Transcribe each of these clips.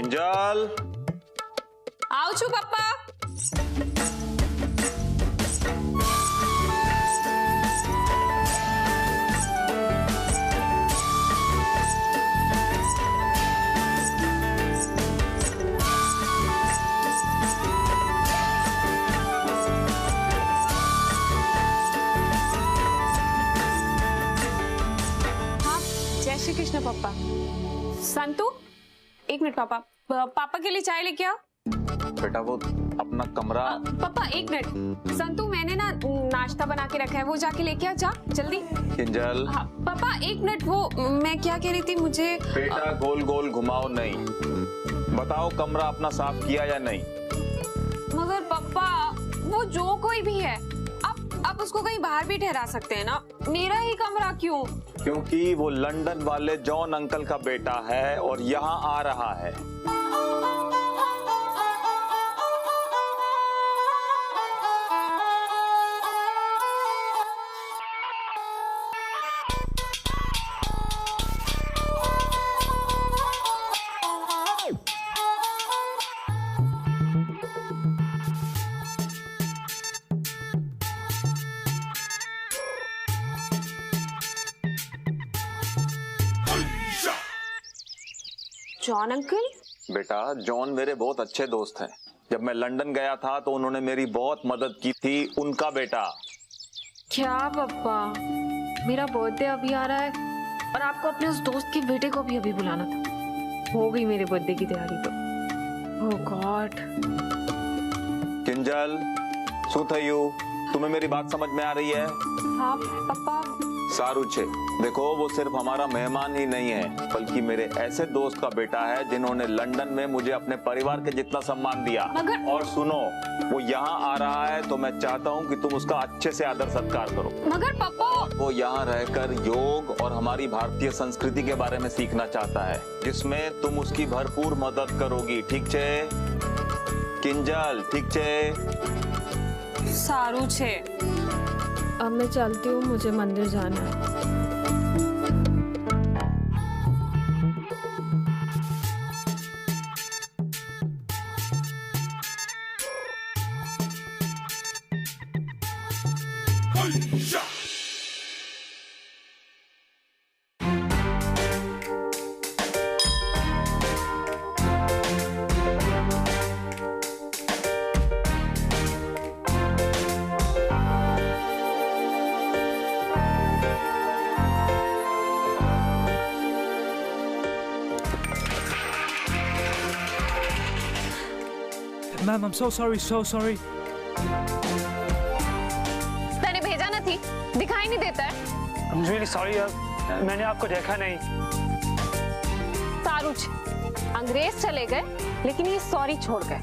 किंजल आओ छू पप्पा। जय श्री कृष्ण पापा। संतू एक मिनट पापा, पापा के लिए चाय लेके आओ। बेटा वो अपना कमरा। पापा एक मिनट, संतू मैंने ना नाश्ता बना के रखा है, वो जाके लेके आ, जा जल्दी। किंजल। हाँ, पापा एक मिनट, वो मैं क्या कह रही थी, मुझे बेटा गोल गोल घुमाओ नहीं, बताओ कमरा अपना साफ किया या नहीं। मगर पापा वो जो कोई भी है, आप उसको कहीं बाहर भी ठहरा सकते हैं ना, मेरा ही कमरा क्यों? क्योंकि वो लंदन वाले जॉन अंकल का बेटा है और यहाँ आ रहा है। John uncle? बेटा जॉन मेरे बहुत अच्छे दोस्त हैं। जब मैं लंदन गया था तो उन्होंने मेरी बहुत मदद की थी, उनका बेटा। क्या पापा, मेरा बर्थडे अभी आ रहा है और आपको अपने उस दोस्त के बेटे को भी अभी बुलाना था। हो गई मेरे बर्थडे की तैयारी तो। ओह गॉड। किंजल सुथयू, तुम्हें मेरी बात समझ में आ रही है? हाँ पापा। सारू छे, देखो वो सिर्फ हमारा मेहमान ही नहीं है, बल्कि मेरे ऐसे दोस्त का बेटा है जिन्होंने लंदन में मुझे अपने परिवार के जितना सम्मान दिया। और सुनो, वो यहाँ आ रहा है तो मैं चाहता हूँ कि तुम उसका अच्छे से आदर सत्कार करो। मगर पापा वो यहाँ रहकर योग और हमारी भारतीय संस्कृति के बारे में सीखना चाहता है, जिसमें तुम उसकी भरपूर मदद करोगी। ठीक छे किंजल? ठीक छे? सारू छे। अब मैं चलती हूँ, मुझे मंदिर जाना है। Ma'am, I'm so sorry, so sorry. तने भेजा ना थी, दिखाई नहीं देता है। I'm really sorry यार, मैंने आपको देखा नहीं। सारूच, अंग्रेज चले गए, लेकिन ये सॉरी छोड़ गए।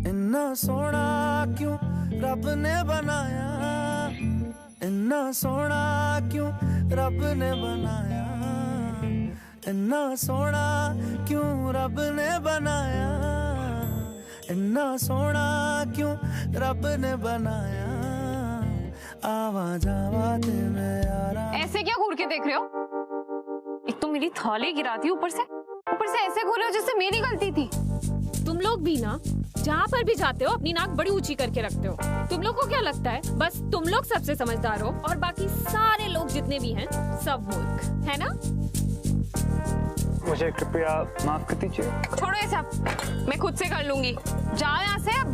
इन्ना सोना क्यों रब ने बनाया, इन्ना सोना क्यों रब ने बनाया, इन्ना सोना क्यों रब ने बनाया, इन्ना सोना क्यों रब ने बनाया, आवाज आवाज में यारा। ऐसे क्या घूर के देख रहे हो? एक तो मेरी थौली गिरा दी, ऊपर से ऐसे घूर रहे हो जैसे मेरी गलती थी। तुम लोग भी ना जहाँ पर भी जाते हो अपनी नाक बड़ी ऊंची करके रखते हो। तुम लोग को क्या लगता है बस तुम लोग सबसे समझदार हो और बाकी सारे लोग जितने भी हैं सब मूर्ख, है ना? मुझे कृपया माफ कर दीजिए। छोड़ो ये सब, मैं खुद से कर लूंगी। जाओ यहाँ से अब।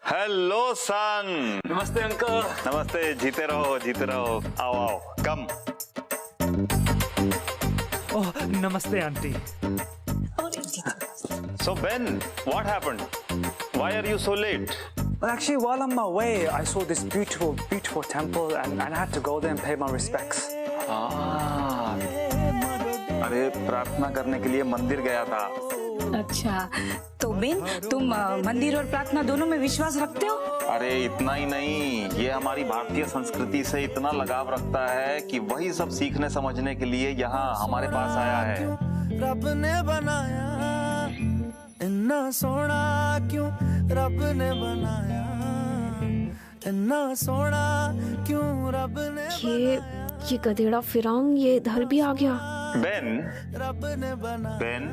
हेलो सन। नमस्ते अंकल। नमस्ते, जीते रहो जीते रहो। आओ आओ, कम। ओह नमस्ते aunty. So Ben, what happened? Why are you so late? Well, actually, while on my way, I saw this beautiful temple, and I had to go there and pay my respects. अरे प्रार्थना करने के लिए मंदिर गया था। अच्छा, तो बेन तुम मंदिर और प्रार्थना दोनों में विश्वास रखते हो? अरे इतना ही नहीं, ये हमारी भारतीय संस्कृति से इतना लगाव रखता है कि वही सब सीखने समझने के लिए यहाँ हमारे पास आया है। रब ने बनाया, इन्ना सोना क्यों रब ने बनाया, इन्ना सोना क्यों रब ने ये गधेड़ा फिरौन ये इधर भी आ गया। बेन, रब ने बनाया। Ben,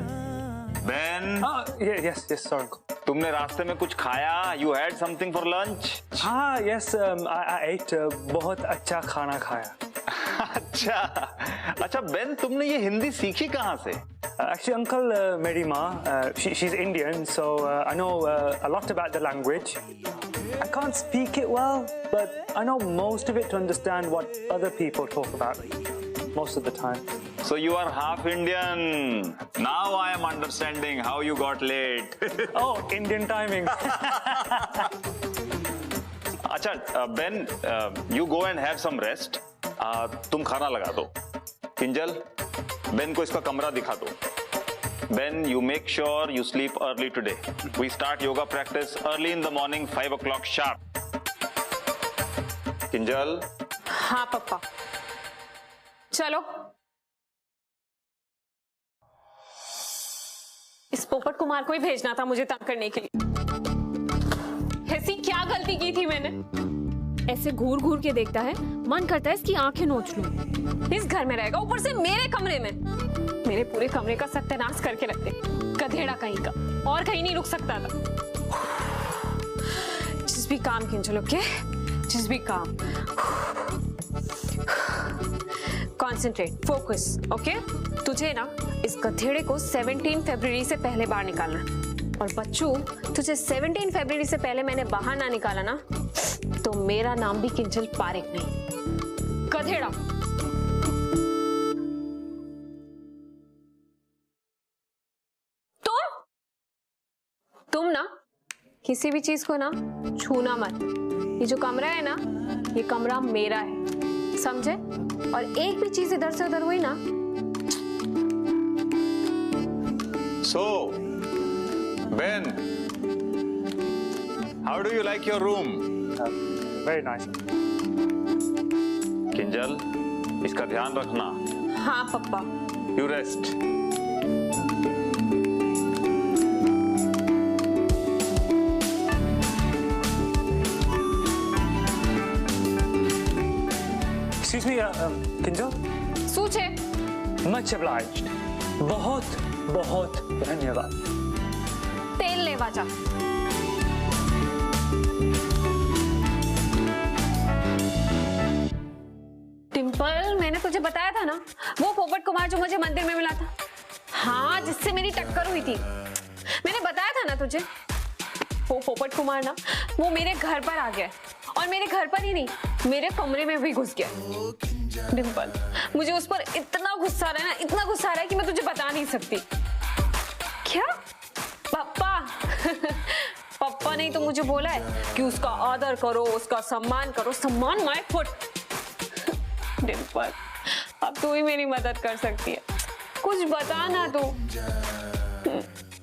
Ben, Yes, sorry. तुमने रास्ते में कुछ खाया? You had something for lunch? हाँ, yes, I ate बहुत अच्छा खाना खाया. अच्छा बेन, तुमने ये हिंदी सीखी कहाँ से? Actually, uncle, मेरी माँ, she's Indian, so I know a lot about the language. I can't speak it well, but I know most of it to understand what other people talk about most of the time. So you are half Indian. Now I am understanding how you got late. Oh, Indian timing. अच्छा Ben, you go and have some rest. तुम खाना लगा दो. Kinjal, Ben को इसका कमरा दिखा दो. Ben, you make sure you sleep early today. We start yoga practice early in the morning, 5 o'clock sharp. Kinjal. हाँ पापा, चलो। इस पोपट कुमार को ही भेजना था मुझे तंग करने के लिए। ऐसी क्या गलती की थी मैंने? ऐसे घूर घूर के देखता है, मन करता है इसकी आंखें नोच लूं। इस घर में रहेगा, ऊपर से मेरे कमरे में, मेरे पूरे कमरे का सत्यानाश करके रखते। गधेड़ा कहीं का, और कहीं नहीं रुक सकता था। जिस भी काम किंजल, ओके, जिस भी काम, कॉन्सेंट्रेट, फोकस, ओके। तुझे ना इस गधेड़े को 17 फरवरी से पहले बाहर निकालना, और बच्चू तुझे 17 फरवरी से पहले मैंने बाहर ना निकाला ना, तो मेरा नाम भी किंजल पारेख नहीं, गधेड़ा। तुम ना किसी भी चीज को ना छूना मत। ये जो कमरा है ना, ये कमरा मेरा है, समझे? और एक भी चीज इधर से उधर हुई ना। So, Ben, how do you like your room? Very nice. Kinjal, इसका ध्यान रखना. हाँ पप्पा। You rest. Excuse me, Kinjal? सूचे। Much obliged. बहुत बहुत धन्यवाद. तेल ले वाचा। टिम्पल, मैंने तुझे बताया था ना, वो पोपट कुमार जो मुझे मंदिर में मिला था, हाँ, जिससे मेरी टक्कर हुई थी, मैंने बताया था ना तुझे। वो पोपट कुमार ना, वो मेरे घर पर आ गया, और मेरे घर पर ही नहीं, मेरे कमरे में भी घुस गया। डिम्पल, मुझे उस पर इतना गुस्सा आ रहा है ना, इतना गुस्सा आ रहा है कि मैं तुझे बता नहीं सकती। क्या पापा? पापा नहीं तो मुझे बोला है कि उसका आदर करो, उसका सम्मान करो। सम्मान माय फुट। डिम्पल, अब तू ही मेरी मदद कर सकती है, कुछ बता ना तू।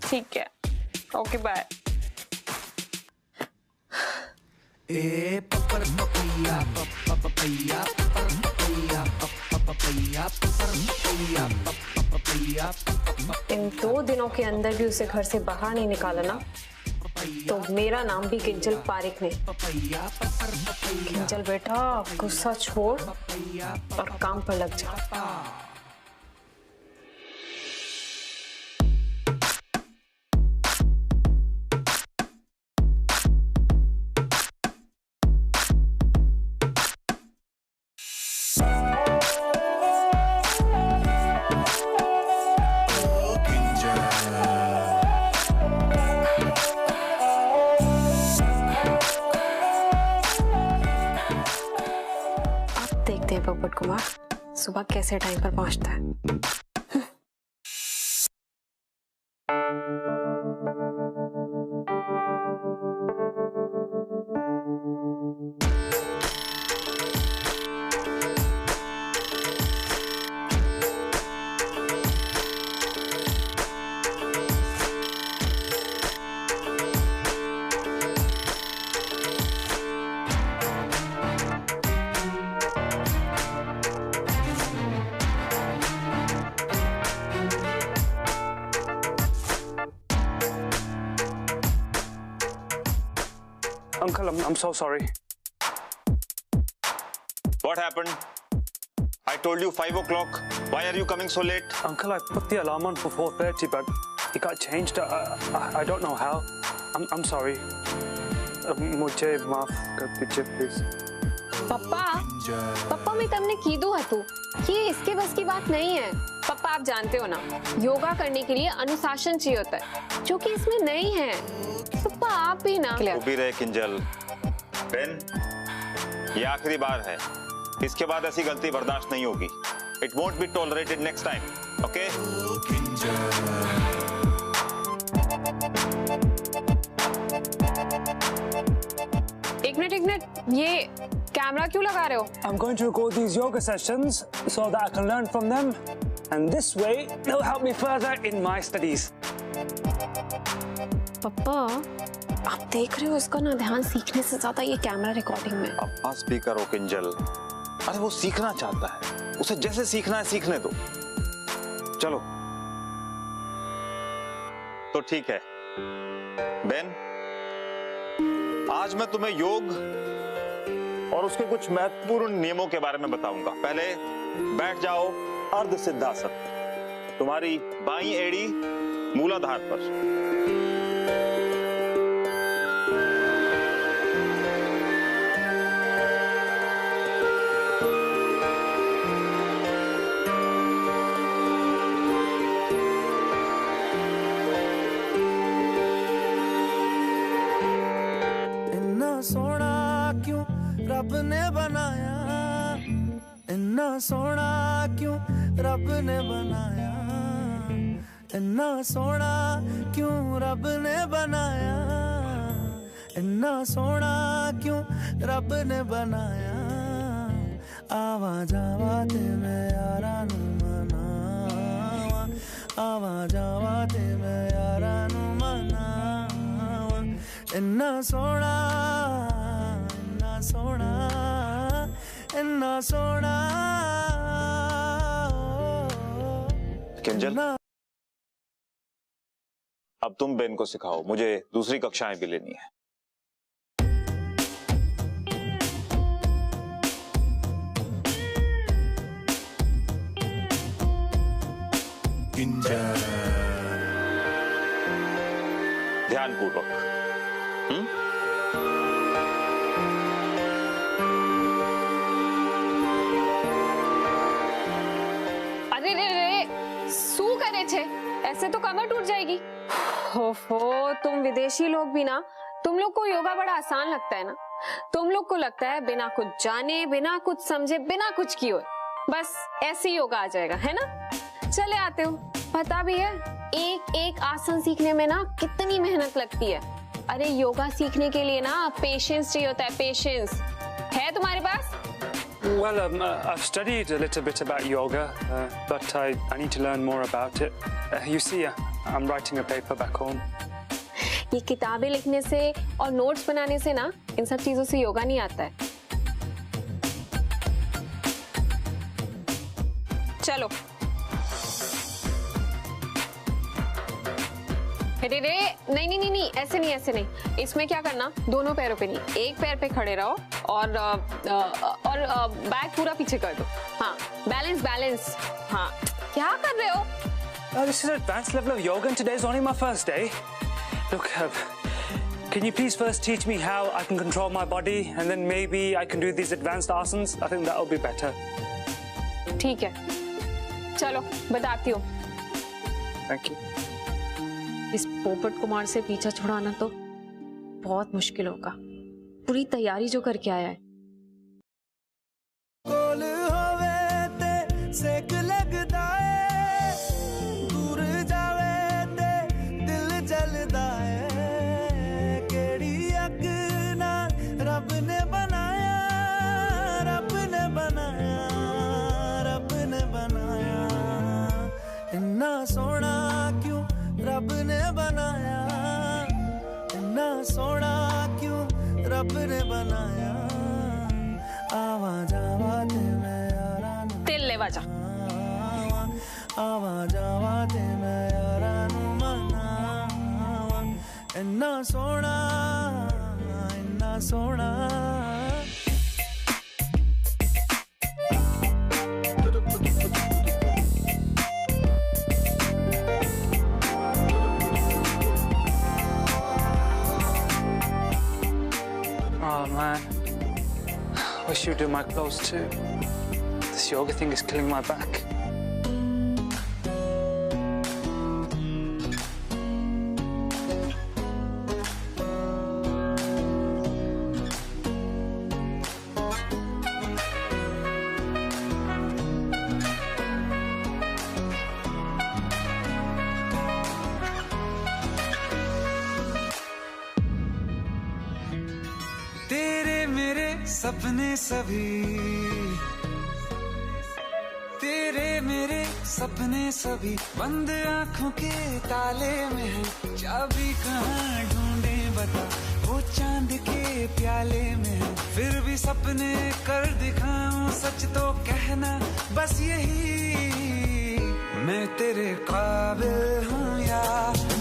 ठीक है, ओके, बाय। ए पपर पपैया पपैया पपैया पपैया पपैया पपैया। इन 2 दिनों के अंदर भी उसे घर से बाहर नहीं निकाला ना, तो मेरा नाम भी किंजल पारेख नहीं। किंजल बेटा, गुस्सा छोड़ और काम पर लग जा। देखते हैं पोपट कुमार सुबह कैसे टाइम पर पहुंचता है। Uncle, I'm so sorry. What happened? I told you 5 o'clock. Why are you coming so late? Uncle, I put the alarm on for 4:30, but it got changed. I don't know how. I'm sorry. मुझे माफ कर दीजिए, please. पप्पा मैं तमने कीधु हतु ये इसके बस की बात नहीं है। पप्पा आप जानते हो ना, योगा करने के लिए अनुशासन चाहिए होता है, जो कि इसमें नहीं है। पप्पा आप भी ना। वो भी रहे किंजल। बेन, ये आखिरी बार है। इसके बाद ऐसी गलती बर्दाश्त नहीं होगी। It won't be tolerated next time. Okay? एक मिनट, ये कैमरा क्यों लगा रहे हो? I'm going to record these yoga sessions so that I can learn from them, and this way they'll help me further in my studies. पप्पा आप देख रहे हो, इसका ना ध्यान सीखने से ज्यादा ये कैमरा रिकॉर्डिंग में। अब स्पीकर हो किंजल। अरे वो सीखना चाहता है, उसे जैसे सीखना है सीखने दो। चलो तो ठीक है बेन, आज मैं तुम्हें योग और उसके कुछ महत्वपूर्ण नियमों के बारे में बताऊंगा। पहले बैठ जाओ अर्ध सिद्धासन, तुम्हारी बाईं एड़ी मूलाधार पर। सोना क्यों रब ने बनाया, इन्ना सोना क्यों रब ने बनाया, इन्ना सोना क्यों रब ने बनाया, इन्ना सोना क्यों रब ने बनाया। आवा जावा ते मैं यारा नू मनावा, आवा जावा ते मैं यारा नू मनावा। इन्ना सोना, इन्ना सोना, इन्ना सोना। किंजल, अब तुम बेन को सिखाओ, मुझे दूसरी कक्षाएं भी लेनी है। ध्यानपूर्वक। अरे रे सू करे छे, ऐसे तो कमर टूट जाएगी। हो तुम विदेशी लोग भी ना, तुम लोग को योगा बड़ा आसान लगता है ना। तुम लोग को लगता है बिना कुछ जाने, बिना कुछ समझे, बिना कुछ किए बस ऐसे ही योगा आ जाएगा, है ना। चले आते हो, पता भी है एक एक आसन सीखने में ना कितनी मेहनत लगती है। अरे योगा सीखने के लिए ना पेशेंस चाहिए होता है, पेशेंस है तुम्हारे पास? Well, I've studied a little bit about yoga, but I need to learn more about it. You see, I'm writing a paper back home. ये किताबें लिखने से और नोट्स बनाने से ना इन सब चीजों से योगा नहीं आता है। चलो अरे रे नहीं, ऐसे नहीं। इसमें क्या करना, दोनों पैरों पे नहीं, एक पैर पे खड़े रहो और बैक पूरा पीछे कर दो। हाँ, बैलेंस। हाँ, क्या कर रहे हो? This is an advanced level of yoga, and today is only my first day. Look, can you please first teach me how I can control my body, and then maybe I can do these advanced asanas? I think that will be better. ठीक है, चलो बताती हूँ। Thank you. इस पोपट कुमार से पीछा छुड़ाना तो बहुत मुश्किल होगा। पूरी तैयारी जो करके आया है। कोल होवे ते सेक लगदा है, दूर जावे ते दिल जलदा है। केड़ी अग नाल रब ने बनाया, रब ने बनाया, रब ने बनाया। इन्ना सोना क्यों रब ने बनाया, इन्ना सोना क्यों रब ने बनाया। आवा जावा ते मैं यारा नू तिल ले बाजा। आवा जावा ते मैं यारा नू मनावा। इन्ना सोना, इन्ना सोना Oh man, wish you'd do my clothes too. This yoga thing is killing my back. तेरे मेरे सपने सभी तेरे मेरे सपने सभी बंद आंखों के ताले में है चाबी कहाँ ढूंढे बता वो चांद के प्याले में है फिर भी सपने कर दिखाऊं सच तो कहना बस यही मैं तेरे काबिल हूँ या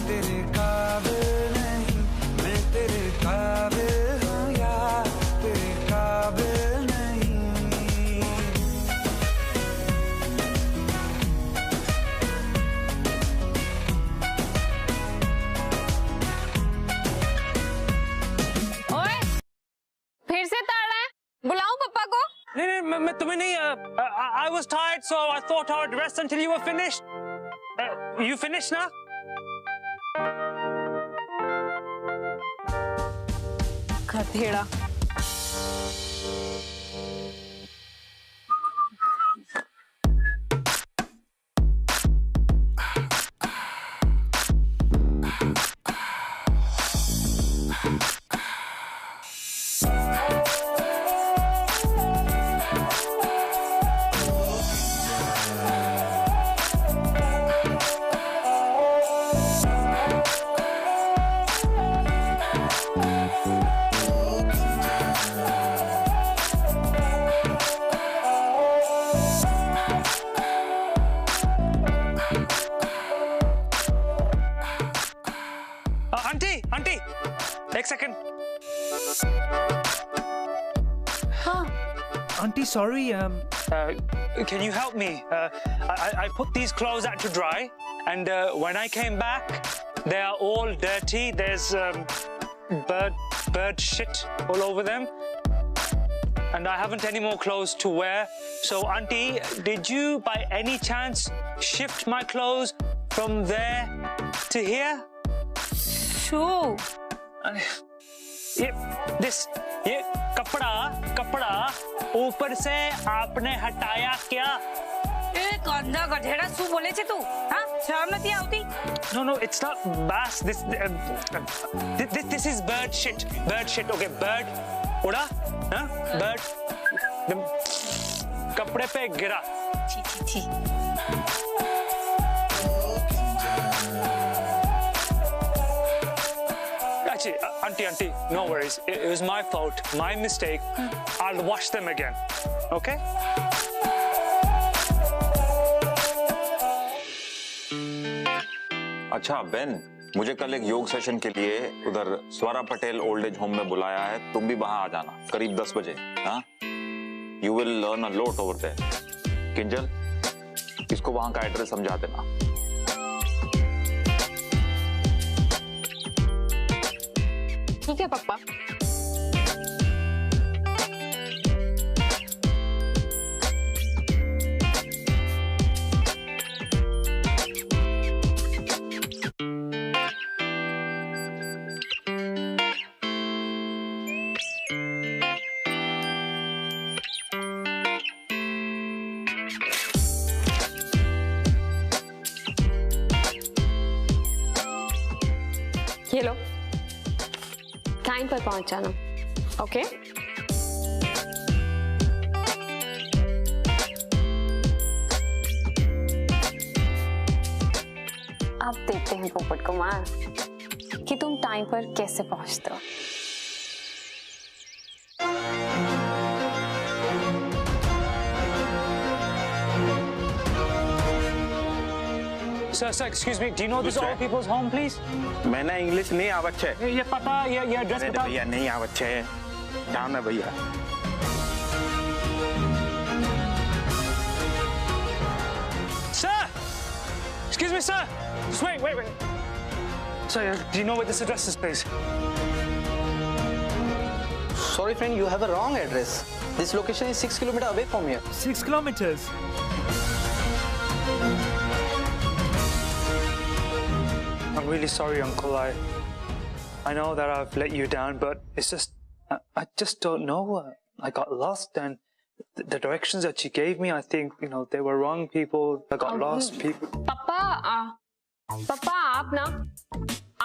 तेरे काबिल नहीं मैं तेरे काबिल हूँ या तेरे काबिल नहीं ओए, फिर से ताड़ रहा है? बुलाऊं पप्पा को? नहीं मैं तुम्हें नहीं I was tired so I thought I would rest until you were finished. You finished now? गधेड़ा। Auntie, एक second. हाँ, Auntie, sorry. Can you help me? I put these clothes out to dry, and when I came back, they are all dirty. There's bird shit all over them, and I haven't any more clothes to wear. So, Auntie, did you by any chance shift my clothes from there to here? शू ये कपड़ा ऊपर से आपने हटाया क्या? एक अंधा गधेड़ा शू बोले छे तू? हाँ, शर्म नहीं आती? No, it's not bass. This is bird shit. Bird shit. Okay, bird. उड़ा? हाँ? Bird. कपड़े पे गिरा. छी. Actually, auntie, no worries. It was my fault, my mistake. I'll wash them again. Okay? अच्छा बेन, मुझे कल एक योग सेशन के लिए उधर स्वरा पटेल ओल्ड एज होम में बुलाया है, तुम भी वहां आ जाना करीब 10 बजे. हाँ, you will learn a lot over there. Kinjal, इसको वहां का एड्रेस समझा देना. ठीक है पप्पा। ये लो, टाइम पर पहुंच जाना, ओके? अब देखते हैं पोपट कुमार कि तुम टाइम पर कैसे पहुंचते हो। Sir, excuse me. Do you know this old people's home, please? मैंने इंग्लिश नहीं आवच्छे. ये पता, ये एड्रेस अरे बता. भैया नहीं आवच्छे. ध्यान है भैया। Sir! Excuse me, sir! Just wait. Sorry, do you know where this address is, please? Sorry friend, you have a wrong address. This location is 6 kilometers away from here. 6 kilometers. I'm really sorry, Uncle. I know that I've let you down, but it's just I just don't know. I got lost, and the directions that you gave me, I think they were wrong. People, I got lost. People. पापा आप ना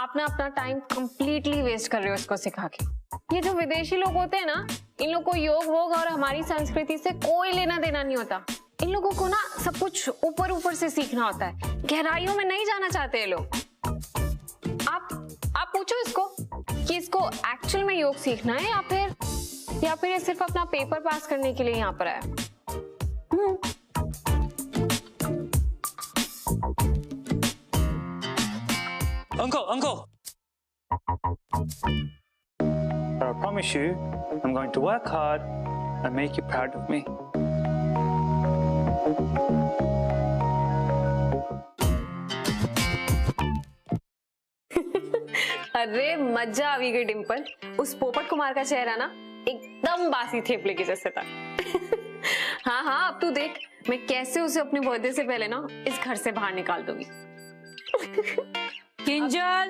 अपना time completely waste कर रहे हो इसको सिखा के। ये जो विदेशी लोग होते हैं ना, इन लोगों को योग वोग और हमारी संस्कृति से कोई लेना देना नहीं होता। इन लोगों को ना सब कुछ ऊपर से सीखना होता है, गहराइयों में नहीं जाना चाहते ये लोग। आप पूछो इसको कि इसको एक्चुअल में योग सीखना है या फिर ये सिर्फ अपना पेपर पास करने के लिए यहाँ पर आया। Uncle! But I promise you, I'm going to work hard and make you proud of me. अरे मजा आ गई डिम्पल। उस पोपट कुमार का चेहरा ना एकदम बासी थेपले के जैसे था। हाँ अब तू देख मैं कैसे उसे अपने बर्थडे से पहले ना इस घर से बाहर निकाल दूंगी। किंजल,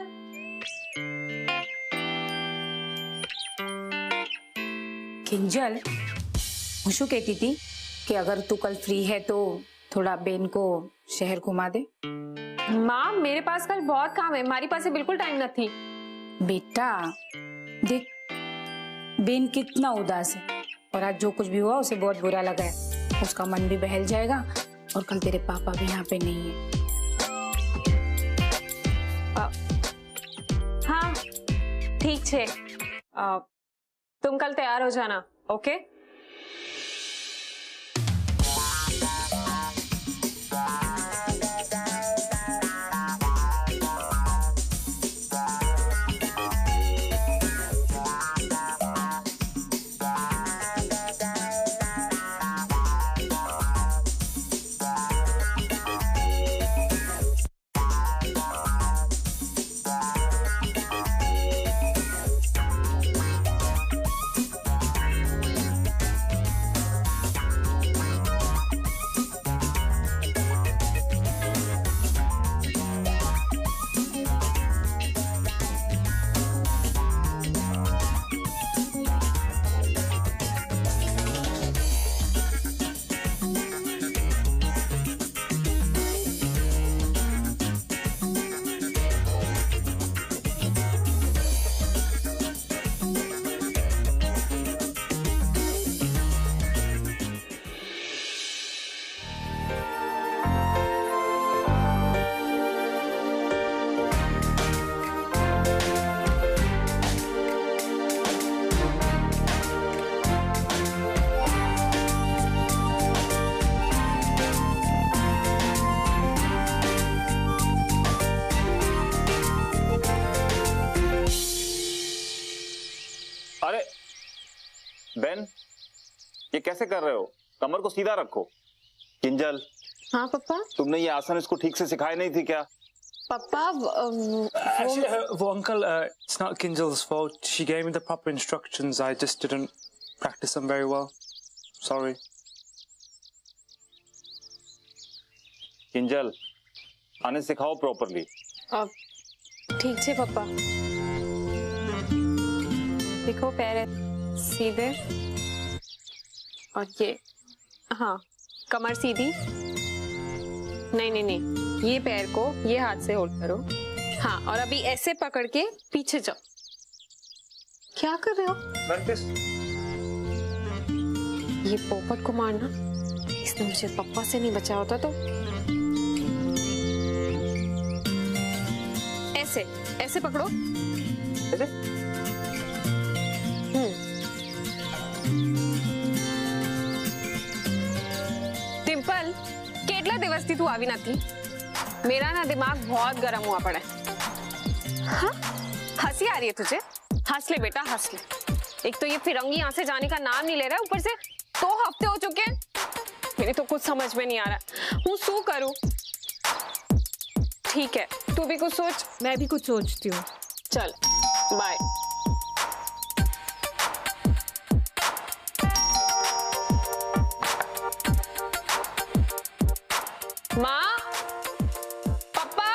मैं शू कहती थी कि अगर तू कल फ्री है तो थोड़ा बेन को शहर घुमा दे। माँ मेरे पास कल बहुत काम है, हमारी पास बिल्कुल टाइम न थी। बेटा देख, बेन कितना उदास है और आज जो कुछ भी हुआ उसे बहुत बुरा लगा है। उसका मन भी बहल जाएगा और कल तेरे पापा भी यहाँ पे नहीं है। हाँ ठीक है, तुम कल तैयार हो जाना, ओके? अरे बेन, ये कैसे कर रहे हो? कमर को सीधा रखो। किंजल, हाँ पापा। तुमने ये आसन इसको ठीक से सिखाए नहीं थी क्या? पापा Well, Uncle, it's not Kinjal's fault. She gave me the proper instructions. I just didn't practice them very well. Sorry. Kinjal, आने सिखाओ प्रॉपरली। ठीक है पापा। देखो पैर सीधे और ये, हाँ कमर सीधी। नहीं, ये पैर को ये हाथ से होल्ड करो। हाँ, और अभी ऐसे पकड़ के पीछे जाओ। क्या कर रहे हो? ये पोपट कुमार ना, इसने मुझे पापा से नहीं बचाया होता तो। ऐसे पकड़ो। टिम्पल, કેટલા દિવસથી તું આવી નથી? मेरा ना दिमाग बहुत गर्म हुआ पड़ा है। हाँ? हंसी आ रही है तुझे? हंस ले बेटा, हंस ले। एक तो ये फिरंगी यहाँ से जाने का नाम नहीं ले रहा है, ऊपर से 2 हफ्ते हो चुके हैं। मेरी तो कुछ समझ में नहीं आ रहा हूँ शू करूँ। ठीक है, तू भी कुछ सोच, मैं भी कुछ सोचती हूँ। चल बाय। माँ, पापा,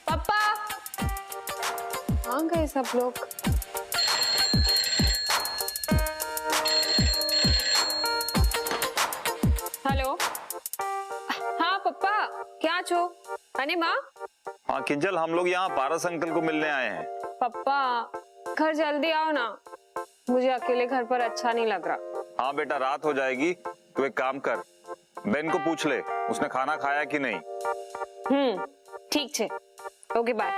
पापा, कहाँ गए सब लोग? हेलो, हाँ पापा, क्या छो? अने माँ? हाँ किंजल, हम लोग यहाँ पारस अंकल को मिलने आए हैं। पापा, घर जल्दी आओ ना, मुझे अकेले घर पर अच्छा नहीं लग रहा। हाँ बेटा, रात हो जाएगी, तू एक काम कर, बेन को पूछ ले उसने खाना खाया कि नहीं। ठीक है, okay bye.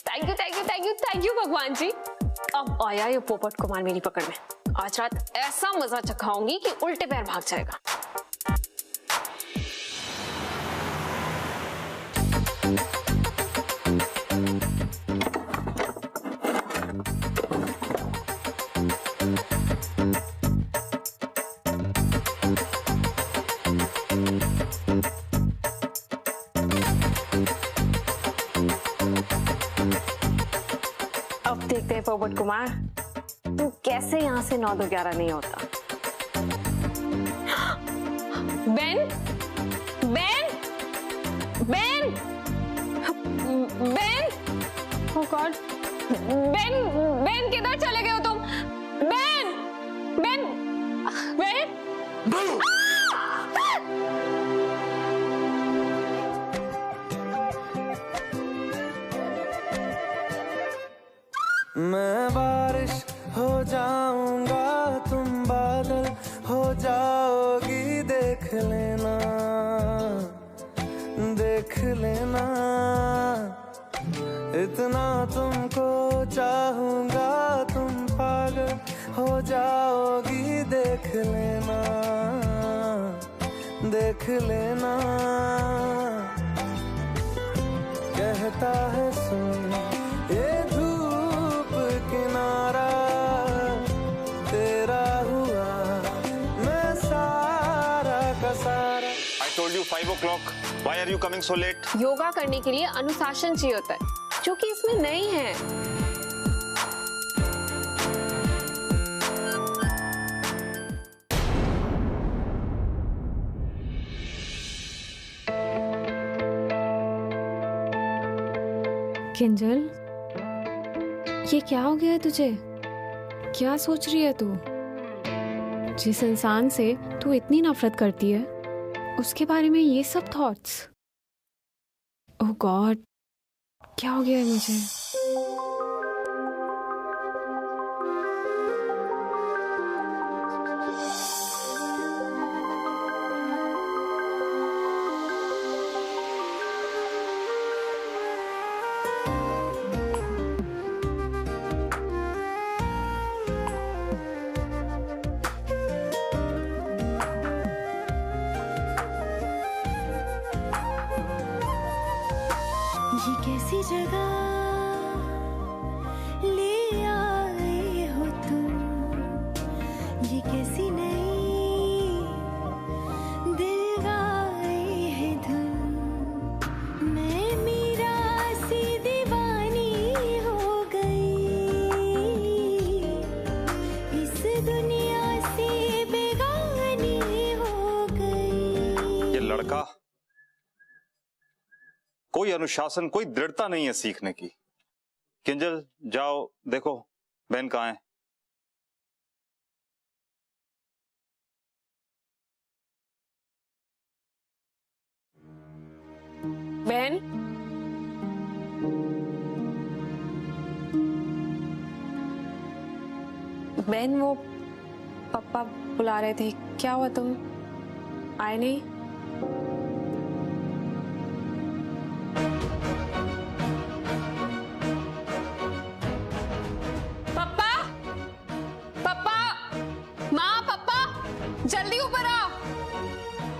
Thank you thank you thank you thank you भगवान जी। अब आया ये पोपट कुमार मेरी पकड़ में। आज रात ऐसा मजा चखाऊंगी कि उल्टे पैर भाग जाएगा। अब देखते हैं पोपट कुमार, तू कैसे यहाँ से 9 2 11 नहीं होता। बेन, बेन, बेन, बेन, ओह गॉड, बेन, बेन किधर चले गए हो तुम? बेन, बेन, बेन, मैं बारिश हो जाऊंगा, तुम बादल हो जाओगी, देख लेना, देख लेना, इतना तुमको चाहूंगा, तुम पागल हो जाओगी, देख लेना, देख लेना, कहता है सुन ये किनारा तेरा हुआ, मैं सारा का सारा। I told you 5 o'clock. Why are you coming so late? Yoga करने के लिए अनुशासन चाहिए होता है, जो कि इसमें नहीं है। किंजल, ये क्या हो गया है तुझे? क्या सोच रही है तू? जिस इंसान से तू इतनी नफरत करती है, उसके बारे में ये सब थॉट्स? ओह गॉड, क्या हो गया है मुझे? ये कैसी जगह ले आए हो तुम, ये कैसी नई दिल गाए है धुन, मैं मीरा सी दीवानी हो गई, इस दुनिया से बेगानी हो गई। ये लड़का, कोई अनुशासन, कोई दृढ़ता नहीं है सीखने की। किंजल, जाओ देखो बहन कहाँ है। बहन, बहन वो पापा बुला रहे थे, क्या हुआ तुम आए नहीं? पापा, पापा, माँ, पापा, जल्दी ऊपर आओ।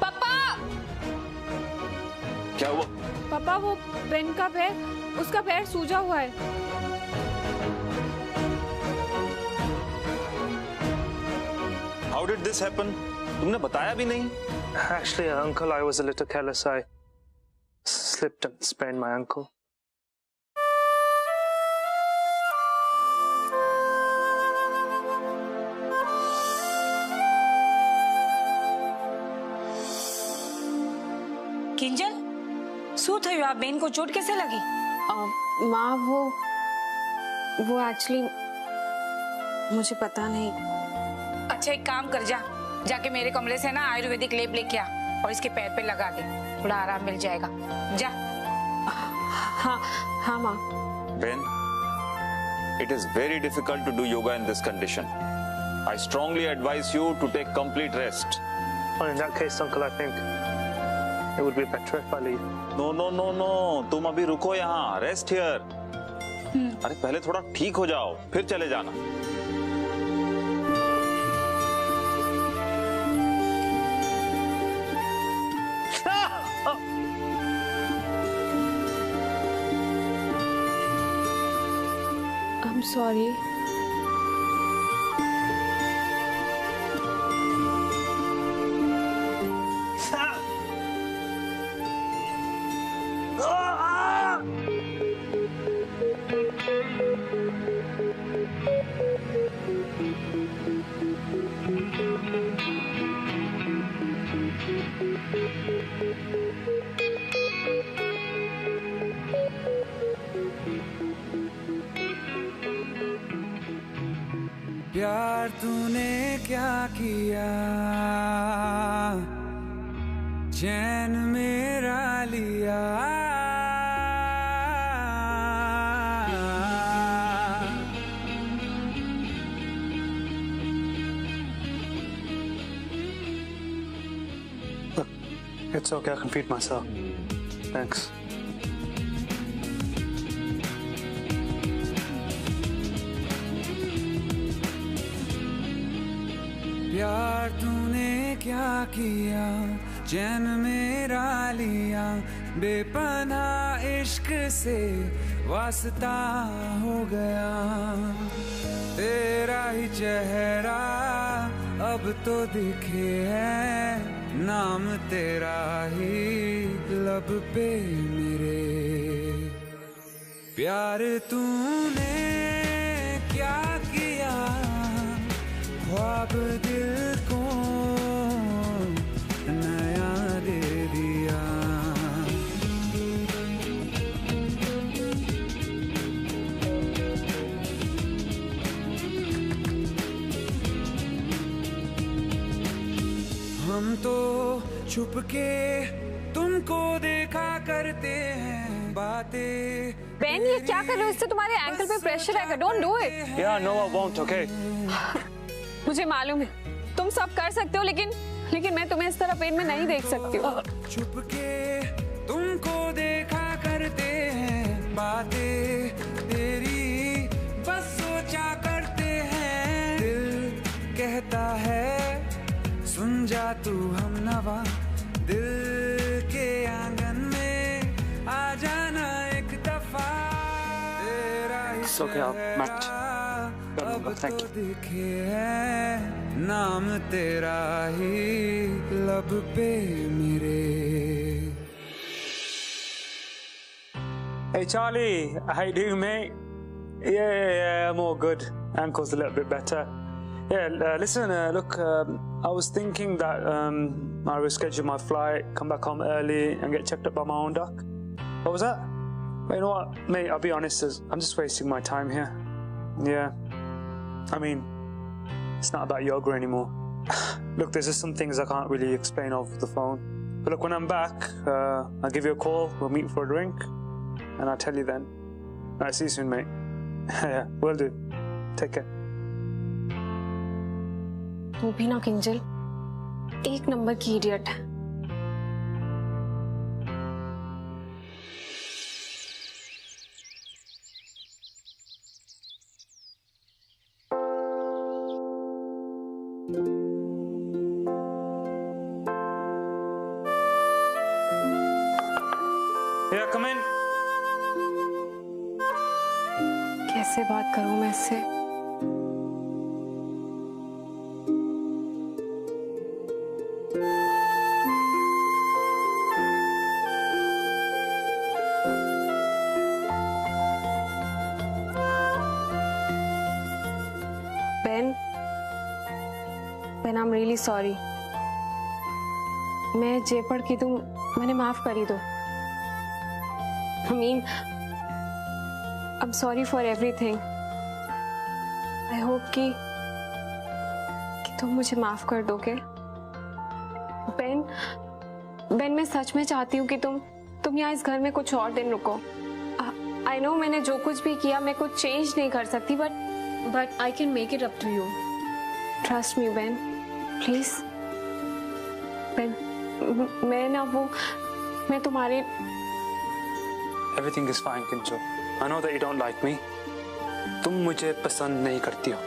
पापा, क्या हुआ? पापा वो बेन का पैर, उसका पैर सूजा हुआ है। How did this happen? तुमने बताया भी नहीं। Actually, uncle, I was a little careless. I slipped and sprained my ankle. Kinjal, શું થયું? આ બેન को चोट कैसे लगी? माँ वो एक्चुअली मुझे पता नहीं। अच्छा एक काम कर, जा जाके मेरे कमरे से ना आयुर्वेदिक लेप लेके आ और इसके पैर पे लगा दे, थोड़ा आराम मिल जाएगा। जा। हाँ हाँ माँ। Ben, it is very difficult to do yoga in this condition. I strongly advise you to take complete rest. Well, in that case, uncle, I think it would be better if I leave. No, no, no, no. तुम अभी रुको यहाँ. Rest here. अरे पहले थोड़ा ठीक हो जाओ, फिर चले जाना. I'm sorry. प्यार तूने क्या किया, चैन मेरा लिया। It's okay, I can feed myself. Thanks. प्यार तूने क्या किया, चैन मेरा लिया। बेपनाह इश्क से वास्ता हो गया, तेरा ही चेहरा अब तो दिखे है, नाम तेरा ही लब पे मेरे। प्यार तूने क्या किया, ख्वाब दिल को नया दे दिया। हम तो छुप के तुमको देखा करते हैं, बातें। बेन ये क्या कर रहे हो? इससे तुम्हारे एंकल पे प्रेशर आएगा। Don't do it. Yeah, no, I won't, okay? मुझे मालूम है तुम सब कर सकते हो, लेकिन मैं तुम्हें इस तरह पेन में नहीं देख सकती हूँ। छुप के तुमको देखा करते हैं, बातें तेरी बस सोचा करते हैं। दिल कहता है सुन जा तू हमनवा, दिल के आंगन में आ जाना एक दफा। तेरा ही It's okay, I'll match. अब Thank तो you. दिखे है, नाम तेरा ही लब पे मेरे। Hey Charlie, how you doing, mate? Yeah, I'm all good. Ankle's a little bit better. Yeah, listen, look, I was thinking that I'll reschedule my flight, come back home early and get checked up by my own doc. What was that? But you know what, mate, I'll be honest, I'm just wasting my time here. Yeah, I mean, it's not about yoga anymore. Look, there's just some things I can't really explain over the phone. But look, when I'm back, I'll give you a call, we'll meet for a drink, and I'll tell you then. Alright, see you soon, mate. Yeah, will do. Take care. वो भी ना किंजल एक number की idiot है। Yeah, come in. कैसे बात करूं मैं इससे? Ben, I'm really sorry. मैं जे पढ़ की तुम मैंने माफ करी दो. I mean, I'm sorry for everything. I hope कि तुम मुझे माफ कर दोगे. बेन मैं सच में चाहती हूँ कि तुम यहाँ इस घर में कुछ और दिन रुको. I know मैंने जो कुछ भी किया मैं कुछ चेंज नहीं कर सकती, but I can make it up to you. Trust me, Ben. Please. Ben, मैं तुम्हारी. Everything is fine, Kinjal. I know that you don't like me. तुम मुझे पसंद नहीं करती हो.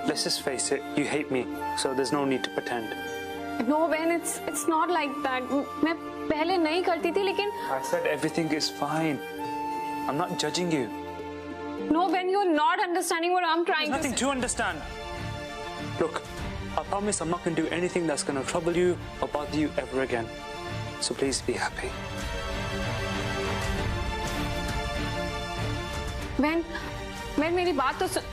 Let's just face it. You hate me, so there's no need to pretend. No, Ben, it's not like that. मैं पहले नहीं करती थी, लेकिन. I said everything is fine. I'm not judging you. No, Ben, you're not understanding what I'm trying There's nothing to understand. Look, I promise I'm not going to do anything that's going to trouble you or bother you ever again. So please be happy. Ben, मेरी बात तो सुन.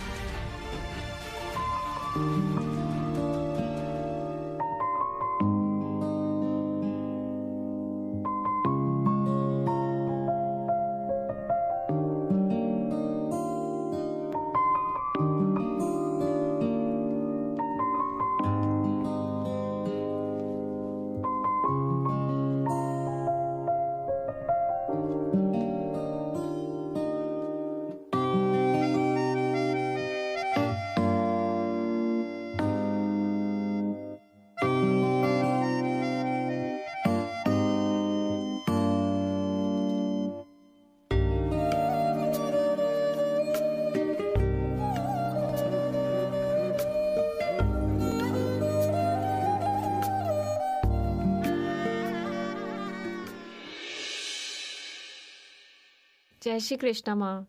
जय श्री कृष्णा माँ.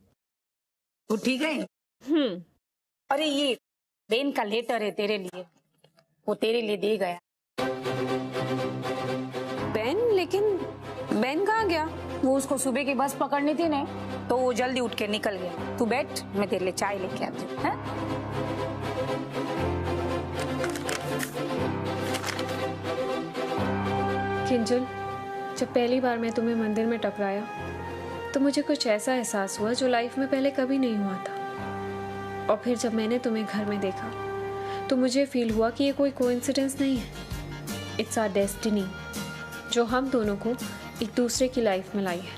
उठी गई? अरे ये Ben का लेटर है तेरे लिए, वो तेरे लिए दे गया. लेकिन बेन कहाँ गया? वो उसको सुबह की बस पकड़नी थी ना, तो वो जल्दी उठ के निकल गया. तू बैठ, मैं तेरे लिए चाय लेके आती हूँ. हाँ? किंजल, जब पहली बार मैं तुम्हें मंदिर में टकराया तो मुझे कुछ ऐसा एहसास हुआ जो लाइफ में पहले कभी नहीं हुआ था. और फिर जब मैंने तुम्हें घर में देखा तो मुझे फील हुआ कि ये कोई कोइंसिडेंस नहीं है. इट्स आवर डेस्टिनी जो हम दोनों को एक दूसरे की लाइफ में लाई है.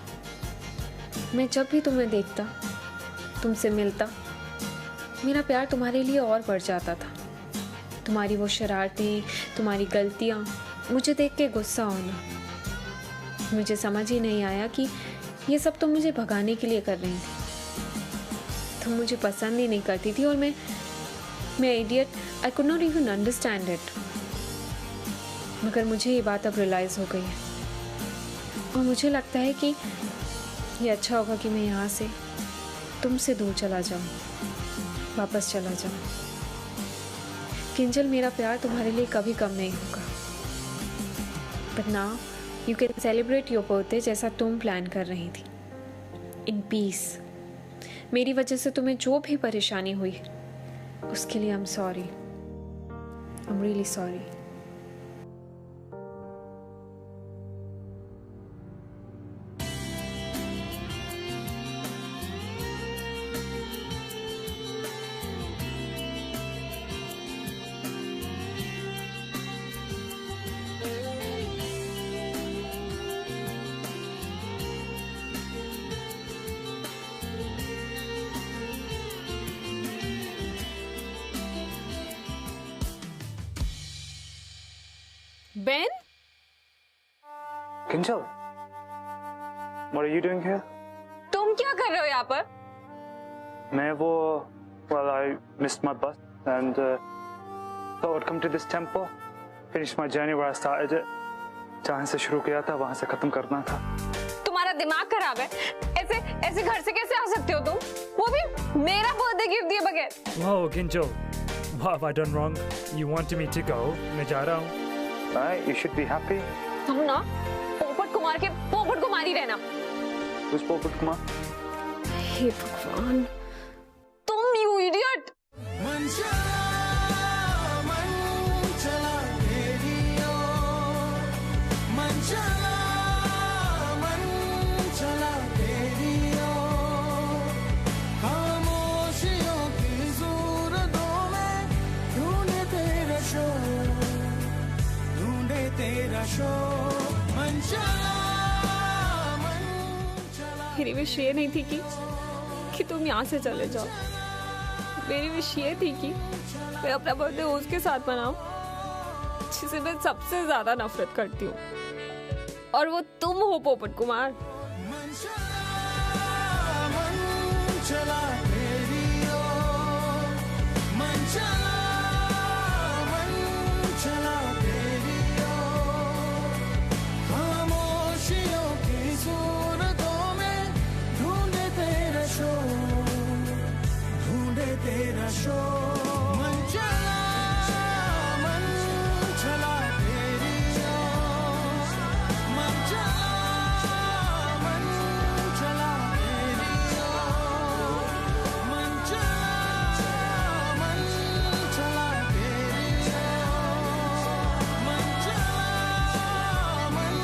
मैं जब भी तुम्हें देखता, तुमसे मिलता, मेरा प्यार तुम्हारे लिए और बढ़ जाता था. तुम्हारी वो शरारतें, तुम्हारी गलतियाँ, मुझे देख के गुस्सा होना. मुझे समझ ही नहीं आया कि ये सब तुम मुझे भगाने के लिए कर रही थी. तुम मुझे पसंद ही नहीं करती थी और मैं idiot. I could not even understand it. मगर मुझे ये बात अब रियलाइज़ हो गई है और मुझे लगता है कि ये अच्छा होगा कि मैं यहाँ से तुमसे दूर चला जाऊँ, वापस चला जाऊँ. किंजल, मेरा प्यार तुम्हारे लिए कभी कम नहीं होगा. But now you can celebrate your birthday जैसा तुम प्लान कर रही थी, इन पीस. मेरी वजह से तुम्हें जो भी परेशानी हुई उसके लिए I am sorry. I am really sorry. Ben? Kinjal, what are you doing here? तुम क्या कर रहे हो यहाँ पर? Well, I missed my bus and thought I'd come to this temple, finish my journey where I started it. जहाँ से शुरू किया था वहाँ से खत्म करना था. तुम्हारा दिमाग खराब है? ऐसे ऐसे घर से कैसे आ सकते हो तुम? वो भी मेरा बर्थडे गिफ्ट दिए बगैर। Whoa, Ginjo. What have I done wrong? You wanted me to go. मैं जा रहा हूँ. Right, you should be happy. तुम ना पोपट कुमार के पोपट कुमार ही रहना। Who's पोपट कुमार? हे भगवान, तुम यू इडियट। मन चला तेरी ओर, मन चला तेरी ओर, खामोशियों की सूरतों में ढूंढे तेरा शोर, मन चला। मेरी विश ये नहीं थी कि तुम यहाँ से चले जाओ। मेरी विश ये थी कि मैं अपना बर्थडे उसके साथ मनाऊं जिसे मैं सबसे ज्यादा नफरत करती हूँ, और वो तुम हो पोपट कुमार। चला तेरी ओर, मन चला तेरी ओर, खामोशियों की सूरतों में ढूंढे तेरा शोर, मन चला तेरी ओर, मन चला तेरी ओर, मन चला तेरी ओर, मन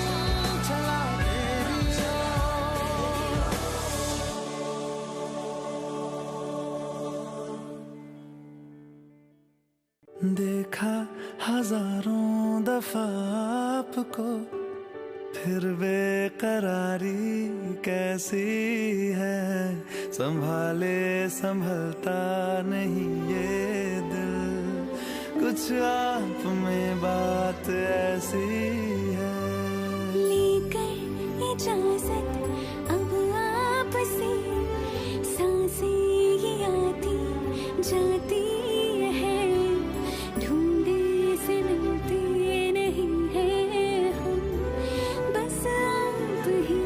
चला तेरी ओर। देखा हजारों दफा आपको, फिर बेकरारी कैसी है, संभाले संभलता नहीं ये दिल, कुछ आप में बात ऐसी है। लेकर इजाजत अब आपसे, सांसें ये आती जाती है, ढूंढे से मिलते नहीं है हम, बस आप ही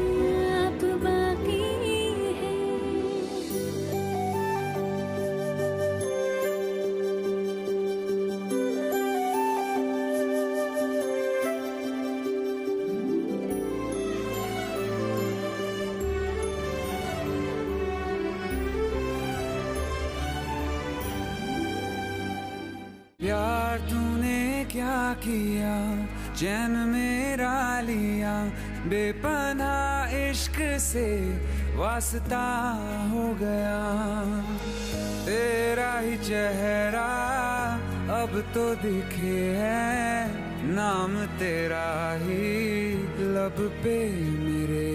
आप बाकी है। प्यार तूने क्या किया, चैन मेरा लिया, बेपनाह इश्क से वास्ता हो गया, तेरा ही चेहरा अब तो दिखे है, नाम तेरा ही लब पे मेरे,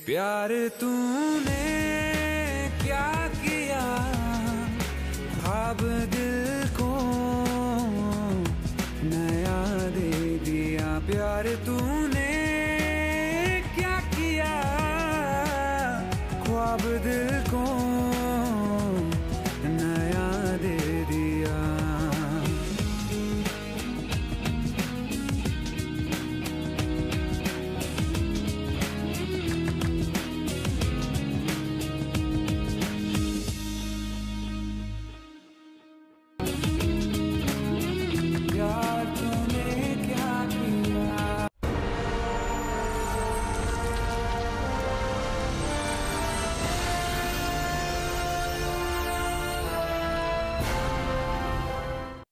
प्यार तूने क्या किया, ख्वाब